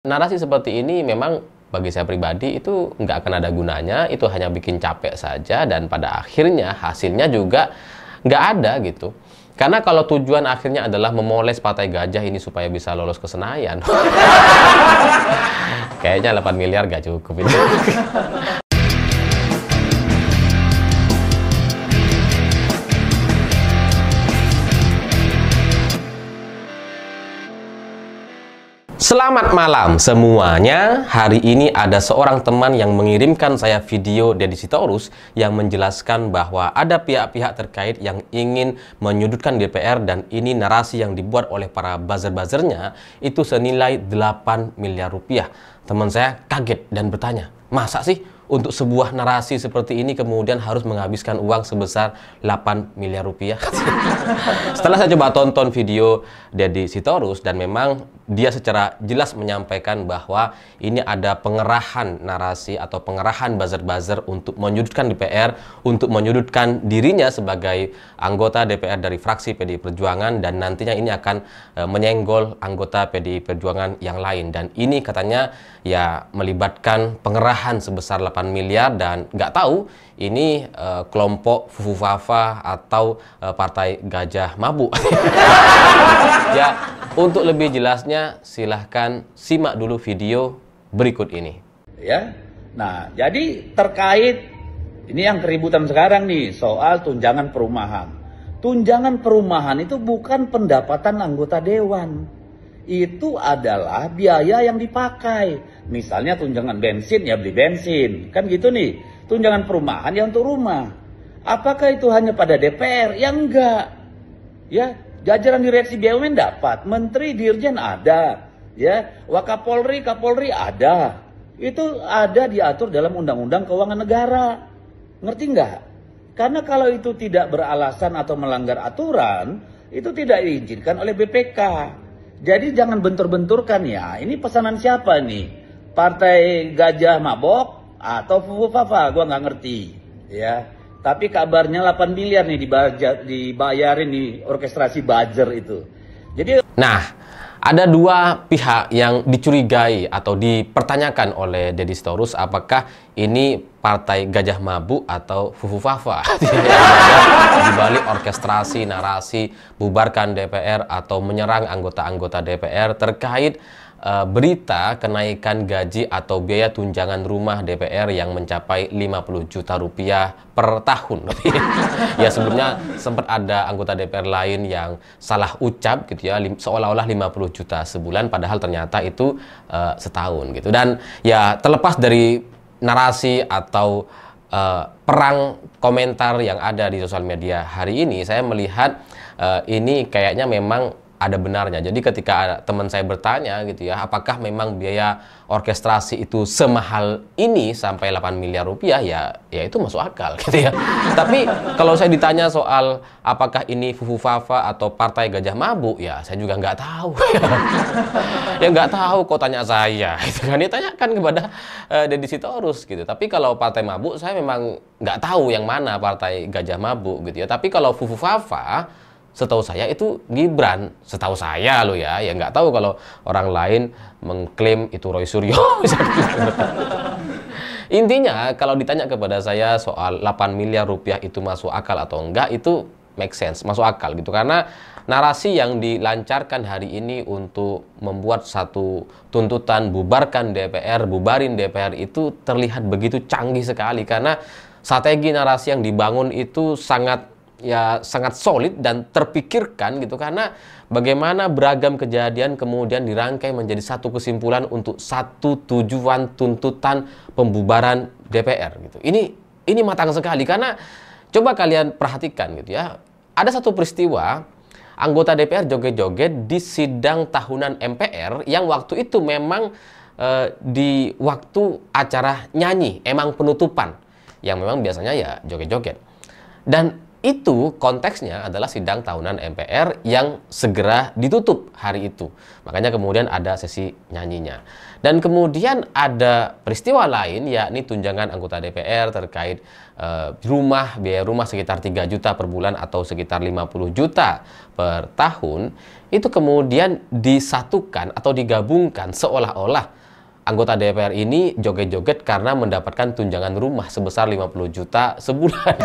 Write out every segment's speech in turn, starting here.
Narasi seperti ini memang bagi saya pribadi itu nggak akan ada gunanya, itu hanya bikin capek saja dan pada akhirnya hasilnya juga nggak ada gitu. Karena kalau tujuan akhirnya adalah memoles Partai Gajah ini supaya bisa lolos ke Senayan, kayaknya 8 miliar nggak cukup itu. Selamat malam semuanya. Hari ini ada seorang teman yang mengirimkan saya video Deddy Sitorus yang menjelaskan bahwa ada pihak-pihak terkait yang ingin menyudutkan DPR dan ini narasi yang dibuat oleh para buzzer-buzzernya itu senilai 8 miliar rupiah. Teman saya kaget dan bertanya, masa sih untuk sebuah narasi seperti ini kemudian harus menghabiskan uang sebesar 8 miliar rupiah? Setelah saya coba tonton video Deddy Sitorus dan memang dia secara jelas menyampaikan bahwa ini ada pengerahan narasi atau pengerahan buzzer-buzzer untuk menyudutkan DPR, untuk menyudutkan dirinya sebagai anggota DPR dari fraksi PDI Perjuangan dan nantinya ini akan menyenggol anggota PDI Perjuangan yang lain. Dan ini katanya ya melibatkan pengerahan sebesar 8 miliar dan nggak tahu ini kelompok Fufu Fafa atau Partai Gajah Mabuk. Ya, untuk lebih jelasnya silahkan simak dulu video berikut ini. Ya, nah jadi terkait ini yang keributan sekarang nih soal tunjangan perumahan. Tunjangan perumahan itu bukan pendapatan anggota dewan. Itu adalah biaya yang dipakai. Misalnya tunjangan bensin ya beli bensin. Kan gitu nih. Tunjangan perumahan ya untuk rumah. Apakah itu hanya pada DPR? Ya enggak. Ya, jajaran direksi BUMN dapat, menteri dirjen ada, ya, Wakapolri, Kapolri ada. Itu ada diatur dalam Undang-Undang Keuangan Negara. Ngerti enggak? Karena kalau itu tidak beralasan atau melanggar aturan, itu tidak diizinkan oleh BPK. Jadi jangan bentur-benturkan ya. Ini pesanan siapa nih? Partai Gajah Mabok atau Fufu Fafa? Gua nggak ngerti. Ya. Tapi kabarnya 8 miliar nih dibayarin nih orkestrasi buzzer itu. Jadi, nah, ada dua pihak yang dicurigai atau dipertanyakan oleh Deddy Sitorus apakah ini Partai Gajah Mabuk atau Fufu Fafa di balik orkestrasi narasi bubarkan DPR atau menyerang anggota-anggota DPR terkait berita kenaikan gaji atau biaya tunjangan rumah DPR yang mencapai 50 juta rupiah per tahun. Ya sebelumnya sempat ada anggota DPR lain yang salah ucap gitu ya, seolah-olah 50 juta sebulan padahal ternyata itu setahun gitu. Dan ya terlepas dari narasi atau perang komentar yang ada di sosial media hari ini, saya melihat ini kayaknya memang ada benarnya. Jadi ketika teman saya bertanya gitu ya, apakah memang biaya orkestrasi itu semahal ini sampai 8 miliar rupiah, ya itu masuk akal gitu ya. Tapi kalau saya ditanya soal apakah ini Fufu Fafa atau Partai Gajah Mabuk, ya saya juga nggak tahu. Ya nggak tahu kok tanya saya. Itu kan ditanyakan kepada Deddy Sitorus gitu. Tapi kalau Partai Mabuk saya memang nggak tahu yang mana Partai Gajah Mabuk gitu ya. Tapi kalau Fufu Fafa setahu saya itu Gibran, setahu saya loh ya nggak tahu kalau orang lain mengklaim itu Roy Suryo. Intinya kalau ditanya kepada saya soal 8 miliar rupiah itu masuk akal atau enggak, itu make sense, masuk akal gitu. Karena narasi yang dilancarkan hari ini untuk membuat satu tuntutan bubarkan DPR, bubarin DPR itu terlihat begitu canggih sekali karena strategi narasi yang dibangun itu sangat solid dan terpikirkan gitu, karena bagaimana beragam kejadian kemudian dirangkai menjadi satu kesimpulan untuk satu tujuan tuntutan pembubaran DPR gitu. Ini matang sekali karena coba kalian perhatikan gitu ya. Ada satu peristiwa anggota DPR joget-joget di sidang tahunan MPR yang waktu itu memang di waktu acara nyanyi, emang penutupan yang memang biasanya ya joget-joget. Dan itu konteksnya adalah sidang tahunan MPR yang segera ditutup hari itu. Makanya kemudian ada sesi nyanyinya. Dan kemudian ada peristiwa lain, yakni tunjangan anggota DPR terkait biaya rumah sekitar 3 juta per bulan atau sekitar 50 juta per tahun. Itu kemudian disatukan atau digabungkan seolah-olah anggota DPR ini joget-joget karena mendapatkan tunjangan rumah sebesar 50 juta sebulan.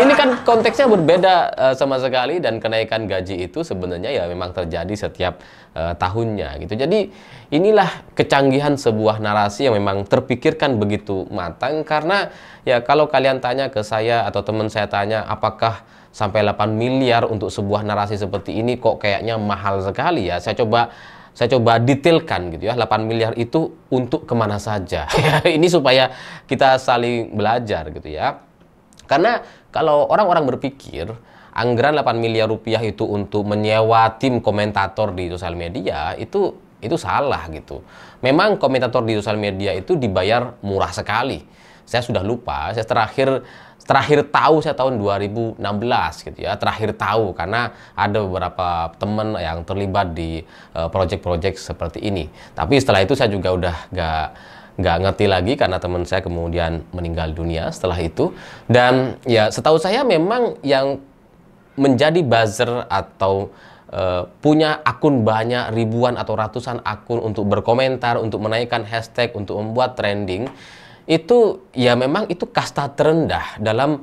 Ini kan konteksnya berbeda sama sekali, dan kenaikan gaji itu sebenarnya ya memang terjadi setiap tahunnya gitu. Jadi inilah kecanggihan sebuah narasi yang memang terpikirkan begitu matang, karena ya kalau kalian tanya ke saya atau teman saya tanya apakah sampai 8 miliar untuk sebuah narasi seperti ini kok kayaknya mahal sekali ya. Saya coba detailkan gitu ya, 8 miliar itu untuk kemana saja. Ini supaya kita saling belajar gitu ya. Karena kalau orang-orang berpikir anggaran 8 miliar rupiah itu untuk menyewa tim komentator di sosial media, itu salah gitu. Memang komentator di sosial media itu dibayar murah sekali. Saya sudah lupa, saya terakhir tahu saya tahun 2016 gitu ya, terakhir tahu karena ada beberapa teman yang terlibat di project-project seperti ini. Tapi setelah itu saya juga udah nggak ngerti lagi karena teman saya kemudian meninggal dunia setelah itu. Dan ya setahu saya memang yang menjadi buzzer atau punya akun banyak, ribuan atau ratusan akun untuk berkomentar, untuk menaikkan hashtag, untuk membuat trending, itu ya memang itu kasta terendah dalam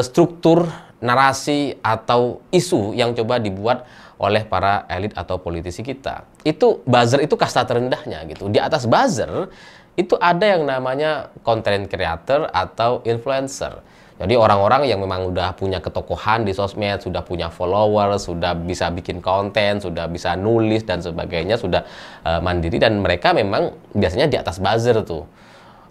struktur narasi atau isu yang coba dibuat oleh para elit atau politisi kita. Itu buzzer itu kasta terendahnya gitu. Di atas buzzer itu ada yang namanya content creator atau influencer. Jadi orang-orang yang memang udah punya ketokohan di sosmed, sudah punya followers, sudah bisa bikin konten, sudah bisa nulis dan sebagainya, sudah mandiri, dan mereka memang biasanya di atas buzzer tuh.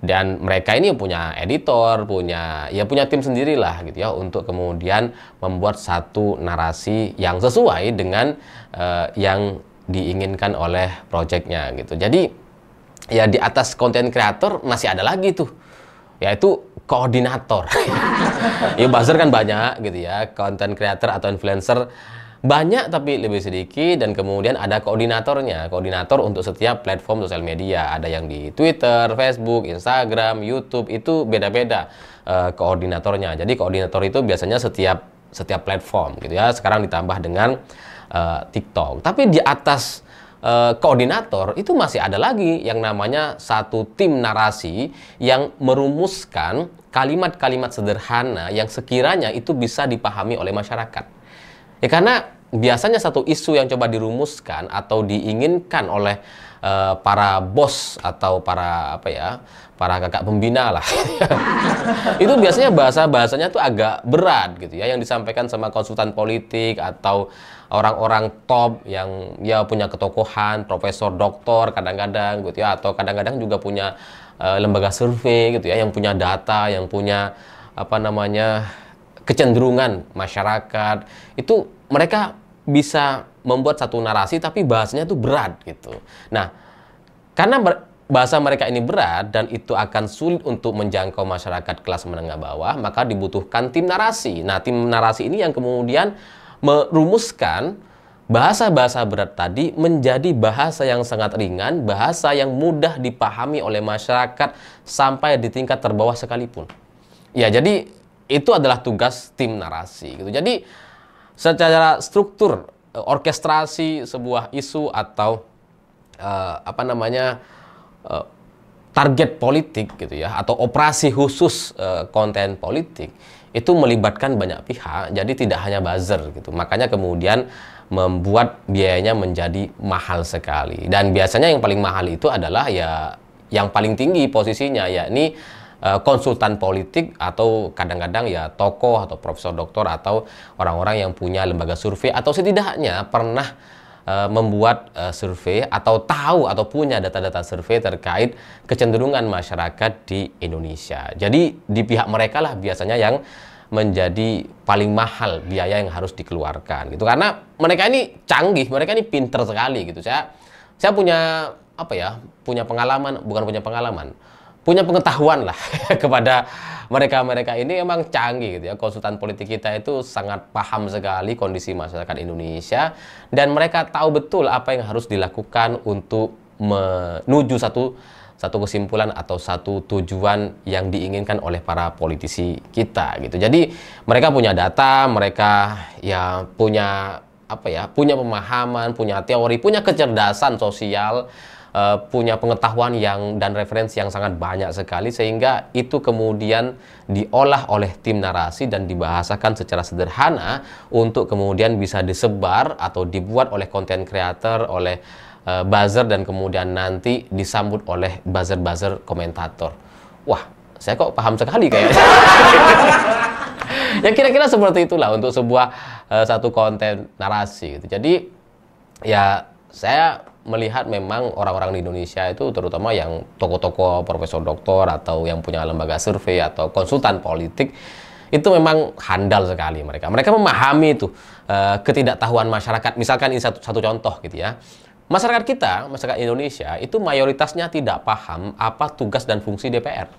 Dan mereka ini punya editor, punya tim sendiri lah gitu ya, untuk kemudian membuat satu narasi yang sesuai dengan yang diinginkan oleh projectnya gitu. Jadi ya di atas content creator masih ada lagi tuh, yaitu koordinator. Ya buzzer kan banyak gitu ya, content creator atau influencer banyak tapi lebih sedikit, dan kemudian ada koordinatornya. Koordinator untuk setiap platform sosial media. Ada yang di Twitter, Facebook, Instagram, YouTube, itu beda-beda koordinatornya. Jadi koordinator itu biasanya setiap platform gitu ya. Sekarang ditambah dengan TikTok. Tapi di atas koordinator itu masih ada lagi yang namanya satu tim narasi yang merumuskan kalimat-kalimat sederhana yang sekiranya itu bisa dipahami oleh masyarakat. Ya karena biasanya satu isu yang coba dirumuskan atau diinginkan oleh para bos atau para kakak pembina lah. Itu biasanya bahasanya tuh agak berat gitu ya, yang disampaikan sama konsultan politik atau orang-orang top yang ya punya ketokohan, profesor, doktor kadang-kadang gitu ya, atau kadang-kadang juga punya lembaga survei gitu ya, yang punya data, yang punya kecenderungan masyarakat. Itu mereka bisa membuat satu narasi tapi bahasanya itu berat gitu. Nah, karena bahasa mereka ini berat dan itu akan sulit untuk menjangkau masyarakat kelas menengah bawah, maka dibutuhkan tim narasi. Nah, tim narasi ini yang kemudian merumuskan bahasa-bahasa berat tadi menjadi bahasa yang sangat ringan, bahasa yang mudah dipahami oleh masyarakat sampai di tingkat terbawah sekalipun. Ya, jadi itu adalah tugas tim narasi gitu. Jadi secara struktur orkestrasi sebuah isu atau target politik gitu ya, atau operasi khusus konten politik itu melibatkan banyak pihak, jadi tidak hanya buzzer gitu. Makanya kemudian membuat biayanya menjadi mahal sekali, dan biasanya yang paling mahal itu adalah ya yang paling tinggi posisinya, yakni konsultan politik atau kadang-kadang ya tokoh atau profesor doktor atau orang-orang yang punya lembaga survei atau setidaknya pernah membuat survei atau tahu atau punya data-data survei terkait kecenderungan masyarakat di Indonesia. Jadi di pihak mereka lah biasanya yang menjadi paling mahal biaya yang harus dikeluarkan gitu, karena mereka ini canggih, mereka ini pinter sekali gitu. Saya punya punya pengalaman, punya pengetahuan lah kepada mereka ini emang canggih gitu ya. Konsultan politik kita itu sangat paham sekali kondisi masyarakat Indonesia, dan mereka tahu betul apa yang harus dilakukan untuk menuju satu kesimpulan atau satu tujuan yang diinginkan oleh para politisi kita gitu. Jadi mereka punya data, mereka ya punya punya pemahaman, punya teori, punya kecerdasan sosial, punya pengetahuan dan referensi yang sangat banyak sekali, sehingga itu kemudian diolah oleh tim narasi dan dibahasakan secara sederhana untuk kemudian bisa disebar atau dibuat oleh content creator, oleh buzzer, dan kemudian nanti disambut oleh buzzer-buzzer komentator. Wah, saya kok paham sekali kayaknya. Ya kira-kira seperti itulah untuk sebuah satu konten narasi gitu. Jadi ya saya melihat memang orang-orang di Indonesia itu, terutama yang tokoh-tokoh profesor doktor atau yang punya lembaga survei atau konsultan politik, itu memang handal sekali mereka. Mereka memahami itu ketidaktahuan masyarakat. Misalkan ini satu contoh gitu ya. Masyarakat kita, masyarakat Indonesia itu mayoritasnya tidak paham apa tugas dan fungsi DPR.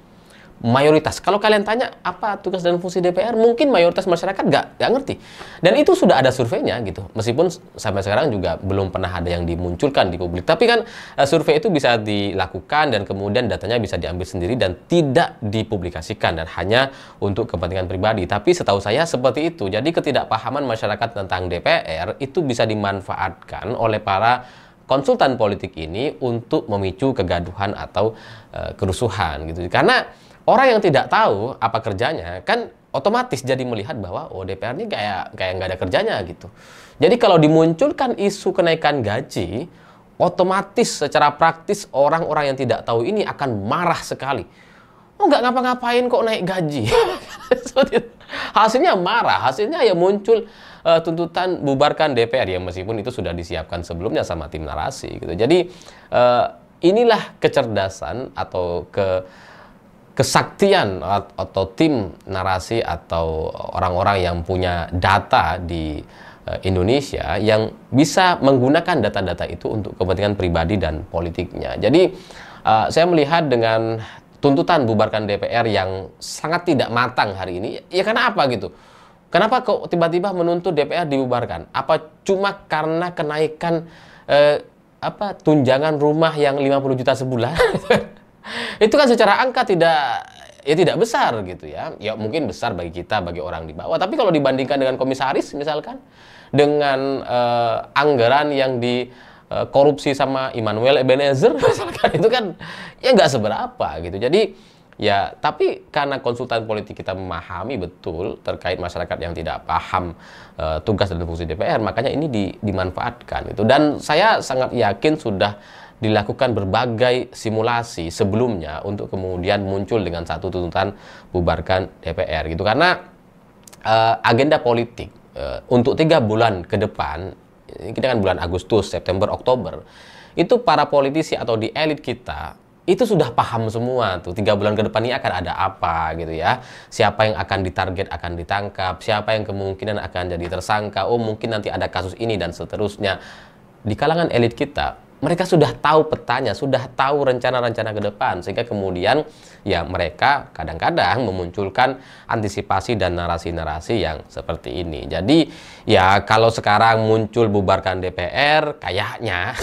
Mayoritas. Kalau kalian tanya apa tugas dan fungsi DPR, mungkin mayoritas masyarakat nggak ngerti. Dan itu sudah ada surveinya gitu. Meskipun sampai sekarang juga belum pernah ada yang dimunculkan di publik. Tapi kan survei itu bisa dilakukan dan kemudian datanya bisa diambil sendiri dan tidak dipublikasikan dan hanya untuk kepentingan pribadi. Tapi setahu saya seperti itu. Jadi ketidakpahaman masyarakat tentang DPR itu bisa dimanfaatkan oleh para konsultan politik ini untuk memicu kegaduhan atau kerusuhan gitu. Karena orang yang tidak tahu apa kerjanya kan otomatis jadi melihat bahwa DPR ini kayak nggak ada kerjanya gitu. Jadi kalau dimunculkan isu kenaikan gaji, otomatis secara praktis orang-orang yang tidak tahu ini akan marah sekali. Nggak ngapa-ngapain kok naik gaji. Hasilnya marah, hasilnya ya muncul tuntutan bubarkan DPR ya, meskipun itu sudah disiapkan sebelumnya sama tim narasi gitu. Jadi inilah kecerdasan atau kesaktian atau tim narasi atau orang-orang yang punya data di Indonesia yang bisa menggunakan data-data itu untuk kepentingan pribadi dan politiknya. Jadi saya melihat dengan tuntutan bubarkan DPR yang sangat tidak matang hari ini, ya karena apa gitu? Kenapa kok tiba-tiba menuntut DPR dibubarkan? Apa cuma karena kenaikan tunjangan rumah yang 50 juta sebulan? Itu kan secara angka tidak besar gitu ya. Ya mungkin besar bagi kita, bagi orang di bawah. Tapi kalau dibandingkan dengan komisaris misalkan, dengan anggaran yang dikorupsi sama Immanuel Ebenezer misalkan, itu kan ya nggak seberapa gitu. Jadi ya, tapi karena konsultan politik kita memahami betul terkait masyarakat yang tidak paham tugas dan fungsi DPR, makanya ini dimanfaatkan itu. Dan saya sangat yakin sudah dilakukan berbagai simulasi sebelumnya untuk kemudian muncul dengan satu tuntutan bubarkan DPR gitu. Karena agenda politik untuk 3 bulan ke depan, kita kan bulan Agustus, September, Oktober, itu para politisi atau di elit kita itu sudah paham semua tuh 3 bulan ke depan ini akan ada apa gitu ya. Siapa yang akan ditarget akan ditangkap, siapa yang kemungkinan akan jadi tersangka, mungkin nanti ada kasus ini dan seterusnya. Di kalangan elit kita, mereka sudah tahu petanya, sudah tahu rencana-rencana ke depan, sehingga kemudian ya mereka kadang-kadang memunculkan antisipasi dan narasi-narasi yang seperti ini. Jadi ya kalau sekarang muncul bubarkan DPR, kayaknya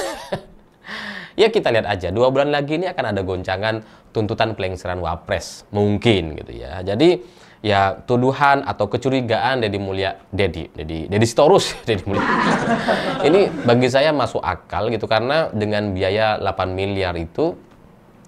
ya kita lihat aja 2 bulan lagi ini akan ada goncangan tuntutan pelengseran Wapres mungkin gitu ya. Jadi ya tuduhan atau kecurigaan Deddy Sitorus ini bagi saya masuk akal gitu, karena dengan biaya 8 miliar itu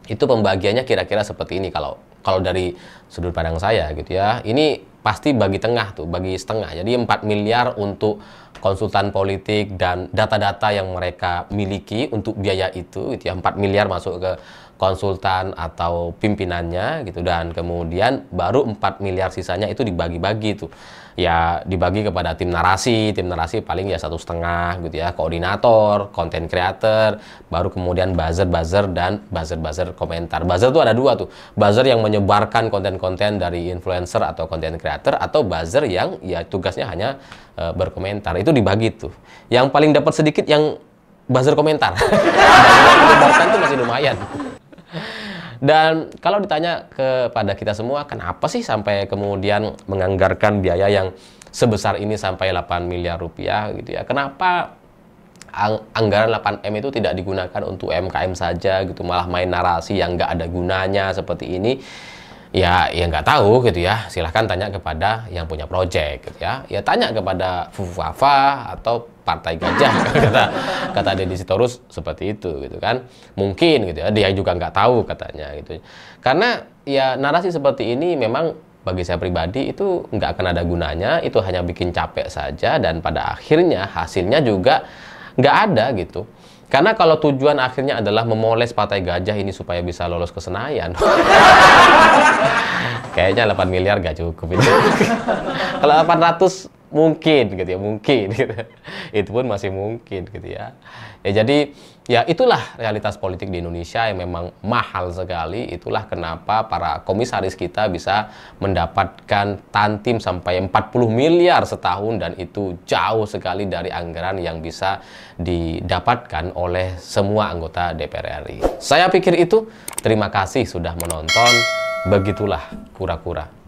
pembagiannya kira-kira seperti ini kalau dari sudut pandang saya gitu ya. Ini pasti bagi tengah tuh, bagi setengah. Jadi 4 miliar untuk konsultan politik dan data-data yang mereka miliki untuk biaya itu gitu ya. 4 miliar masuk ke konsultan atau pimpinannya gitu, dan kemudian baru 4 miliar sisanya itu dibagi-bagi tuh ya, dibagi kepada tim narasi paling ya 1,5 gitu ya, koordinator, content creator, baru kemudian buzzer dan buzzer komentar. Buzzer tuh ada 2 tuh, buzzer yang menyebarkan konten-konten dari influencer atau content creator, atau buzzer yang ya tugasnya hanya berkomentar. Itu dibagi tuh, yang paling dapat sedikit yang buzzer komentar. Menyebarkan tuh masih lumayan. Dan kalau ditanya kepada kita semua, kenapa sih sampai kemudian menganggarkan biaya yang sebesar ini sampai 8 miliar rupiah gitu ya? Kenapa anggaran 8M itu tidak digunakan untuk UMKM saja gitu, malah main narasi yang nggak ada gunanya seperti ini? Ya nggak tahu gitu ya. Silahkan tanya kepada yang punya project gitu ya. Ya tanya kepada Fufuafa atau Partai Gajah kata Deddy Sitorus seperti itu gitu kan. Mungkin gitu ya, dia juga nggak tahu katanya gitu. Karena ya narasi seperti ini memang bagi saya pribadi itu nggak akan ada gunanya, itu hanya bikin capek saja, dan pada akhirnya hasilnya juga nggak ada gitu. Karena kalau tujuan akhirnya adalah memoles Partai Gajah ini supaya bisa lolos ke Senayan, kayaknya 8 miliar gak cukup itu. Kalau 800 mungkin gitu ya, mungkin gitu. Itu pun masih mungkin gitu ya. Ya jadi ya itulah realitas politik di Indonesia yang memang mahal sekali. Itulah kenapa para komisaris kita bisa mendapatkan tantim sampai 40 miliar setahun, dan itu jauh sekali dari anggaran yang bisa didapatkan oleh semua anggota DPR RI. Saya pikir itu. Terima kasih sudah menonton. Begitulah kura-kura.